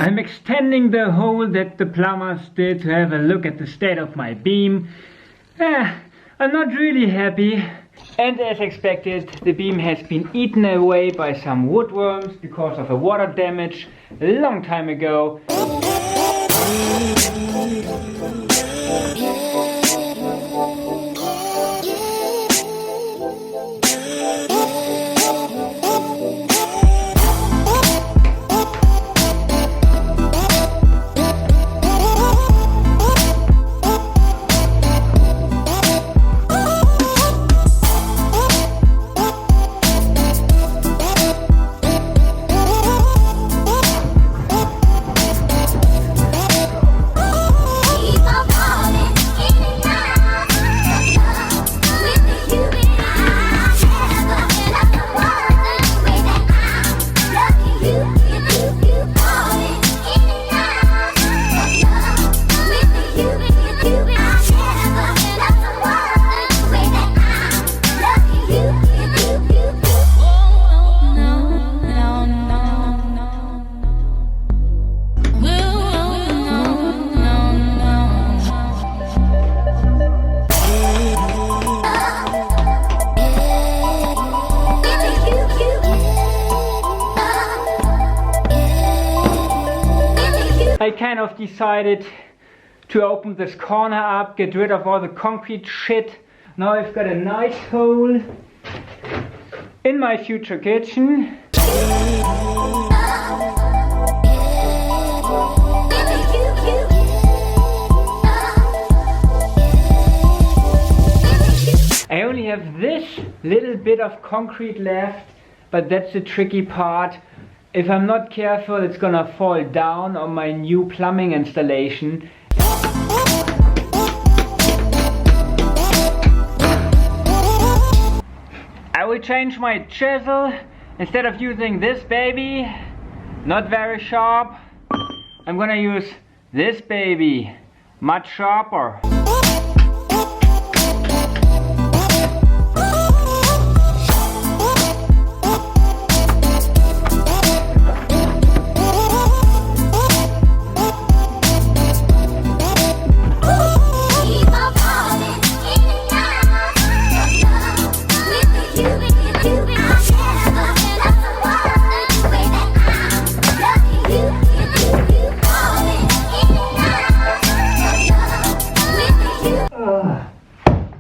I'm extending the hole that the plumbers did to have a look at the state of my beam. I'm not really happy. And as expected, the beam has been eaten away by some woodworms because of a water damage a long time ago. I kind of decided to open this corner up, get rid of all the concrete shit. Now I've got a nice hole in my future kitchen. I only have this little bit of concrete left, but that's the tricky part. If I'm not careful, it's gonna fall down on my new plumbing installation. I will change my chisel. Instead of using this baby, not very sharp, I'm gonna use this baby, much sharper.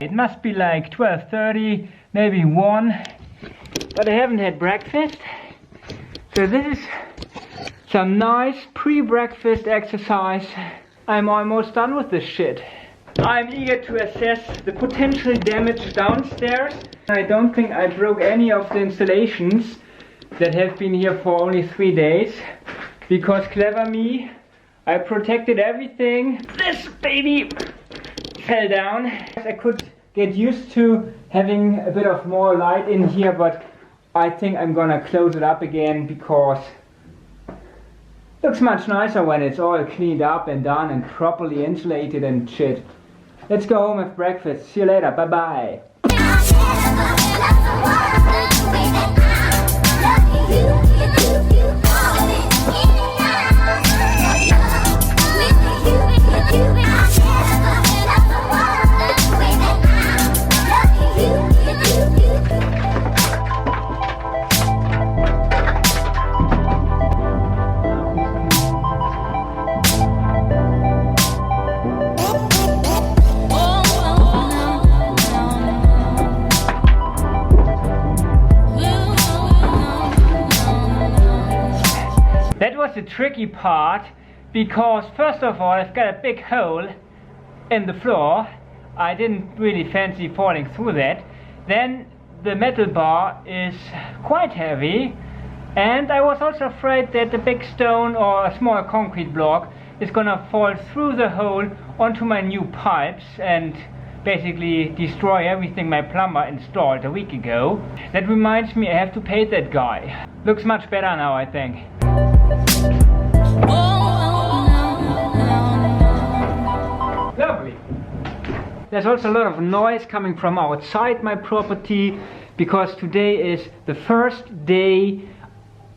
It must be like 12:30, maybe 1, but I haven't had breakfast. So this is some nice pre-breakfast exercise. I'm almost done with this shit. I'm eager to assess the potential damage downstairs. I don't think I broke any of the installations that have been here for only 3 days, because clever me, I protected everything. This baby fell down. I could get used to having a bit of more light in here, but I think I'm gonna close it up again because it looks much nicer when it's all cleaned up and done and properly insulated and shit. Let's go home have breakfast. See you later. Bye bye. That was the tricky part, because first of all I've got a big hole in the floor. I didn't really fancy falling through that. Then the metal bar is quite heavy, and I was also afraid that a big stone or a small concrete block is gonna fall through the hole onto my new pipes and basically destroy everything my plumber installed a week ago. That reminds me, I have to pay that guy. Looks much better now, I think. Lovely. there's also a lot of noise coming from outside my property because today is the first day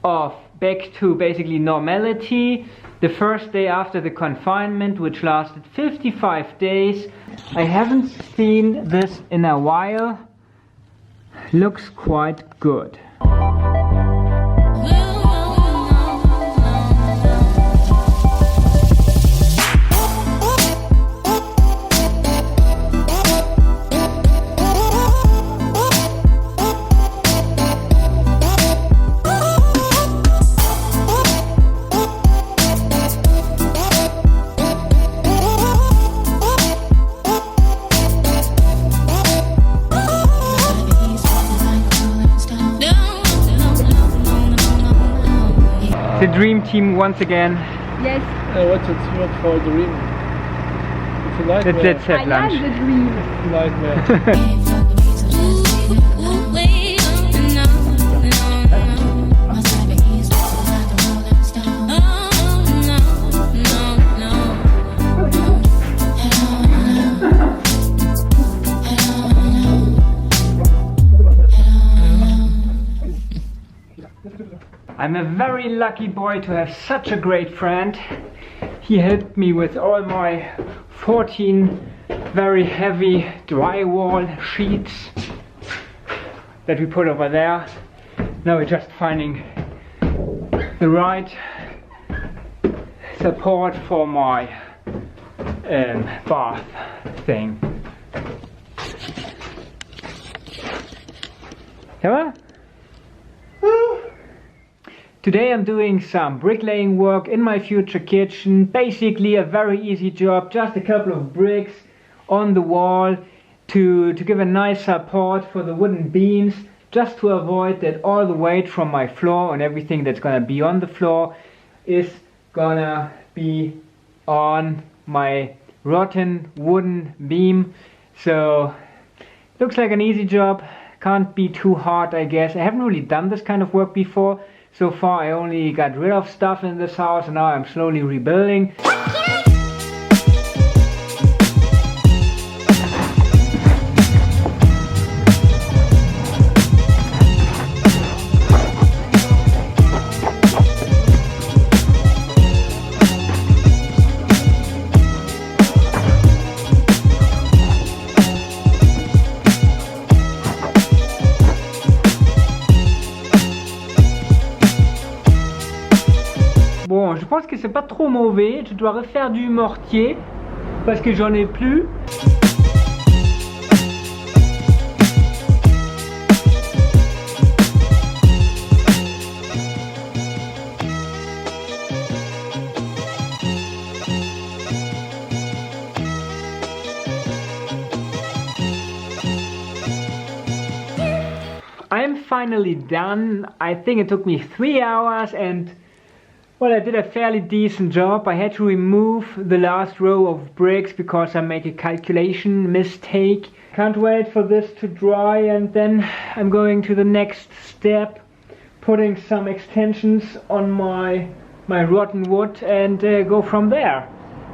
of back to basically normality. The first day after the confinement, which lasted 55 days. I haven't seen this in a while. Looks quite good. The dream team once again. Yes. What's it not for a dream? It's a nightmare. Let's have I lunch. am the dream. It's a nightmare. I'm a very lucky boy to have such a great friend. He helped me with all my 14 very heavy drywall sheets that we put over there. Now we're just finding the right support for my bath thing. Come Today I'm doing some bricklaying work in my future kitchen. Basically a very easy job, just a couple of bricks on the wall to give a nice support for the wooden beams, just to avoid that all the weight from my floor and everything that's gonna be on the floor is gonna be on my rotten wooden beam. So looks like an easy job, can't be too hard I guess. I haven't really done this kind of work before. So far I only got rid of stuff in this house and now I'm slowly rebuilding. Bon, je pense que c'est pas trop mauvais. Je dois refaire du mortier parce que j'en ai plus. I'm finally done. I think it took me 3 hours and well, I did a fairly decent job. I had to remove the last row of bricks because I made a calculation mistake. Can't wait for this to dry and then I'm going to the next step, putting some extensions on my rotten wood and go from there.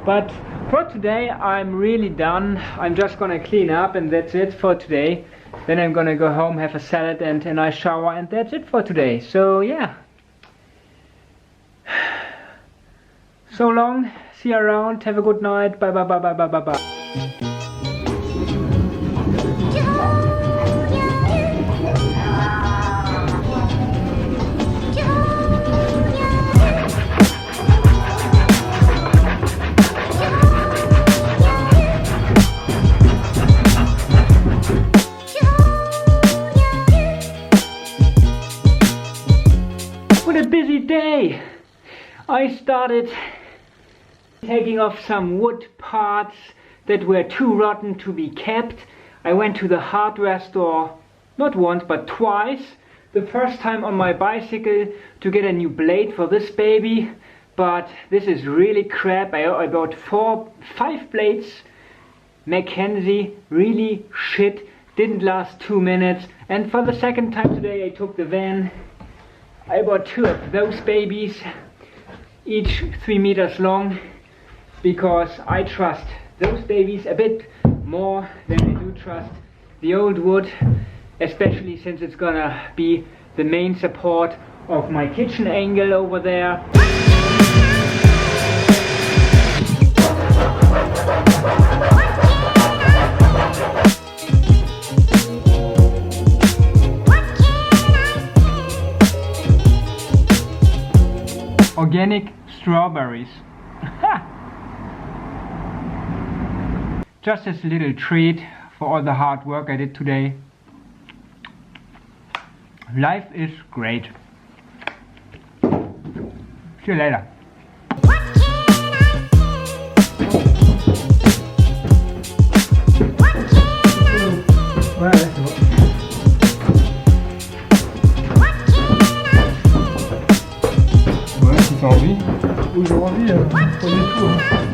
But for today I'm really done. I'm just gonna clean up and that's it for today. Then I'm gonna go home, have a salad and a nice shower and that's it for today. So yeah. So long, see you around, have a good night, bye bye bye bye bye bye bye. What a busy day! I started taking off some wood parts that were too rotten to be kept. I went to the hardware store not once but twice. The first time on my bicycle to get a new blade for this baby, but this is really crap. I bought 5 blades. Mackenzie, really shit, didn't last 2 minutes. And for the second time today I took the van. I bought 2 of those babies, each 3 meters long, because I trust those babies a bit more than I do trust the old wood, especially since it's gonna be the main support of my kitchen angle over there. Organic strawberries. Just as a little treat for all the hard work I did today. Life is great. See you later. Oui, j'ai envie, pas du tout.